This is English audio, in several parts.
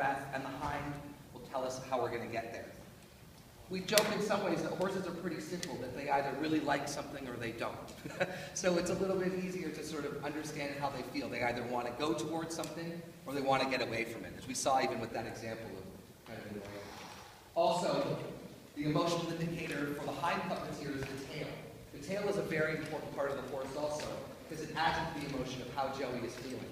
breath, and the hind will tell us how we're going to get there. We joke in some ways that horses are pretty simple, that they either really like something or they don't. So it's a little bit easier to sort of understand how they feel. They either want to go towards something or they want to get away from it, as we saw even with that example of kind of annoying. Also, the emotional indicator for the hind puppeteer is the tail. The tail is a very important part of the horse also, because it adds to the emotion of how Joey is feeling.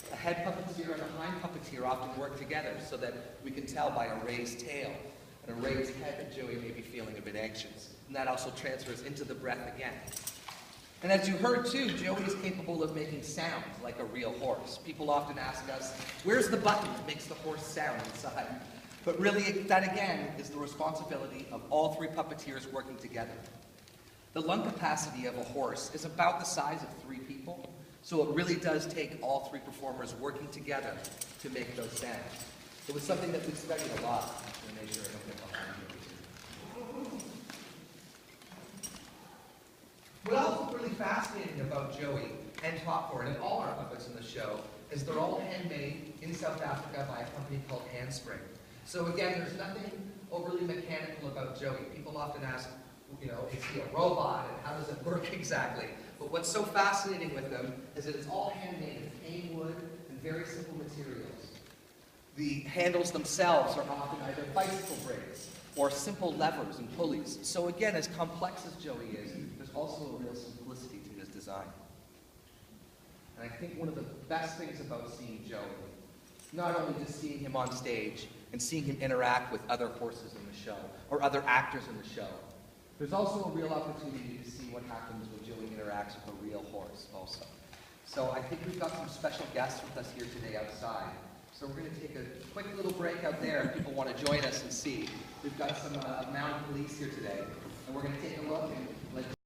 A head puppeteer and a hind puppeteer often work together so that we can tell by a raised tail and a raised head that Joey may be feeling a bit anxious. And that also transfers into the breath again. And as you heard too, Joey is capable of making sounds like a real horse. People often ask us, where's the button that makes the horse sound inside? But really, that again is the responsibility of all three puppeteers working together. The lung capacity of a horse is about the size of 3 people, so it really does take all 3 performers working together to make those sounds. It was something that we studied a lot to make sure I don't get behind you. What else is really fascinating about Joey and Topboard and all our puppets in the show is they're all handmade in South Africa by a company called Handspring. So again, there's nothing overly mechanical about Joey. People often ask, you know, is he a robot and how does it work exactly? But what's so fascinating with them is that it's all handmade of cane wood and very simple materials. The handles themselves are often either bicycle brakes or simple levers and pulleys. So again, as complex as Joey is, there's also a real simplicity to his design. And I think one of the best things about seeing Joey, not only just seeing him on stage and seeing him interact with other horses in the show or other actors in the show, there's also a real opportunity to see what happens when Joey interacts with a real horse also. So I think we've got some special guests with us here today outside. So we're going to take a quick little break out there if people want to join us and see. We've got some mounted police here today, and we're going to take a look and let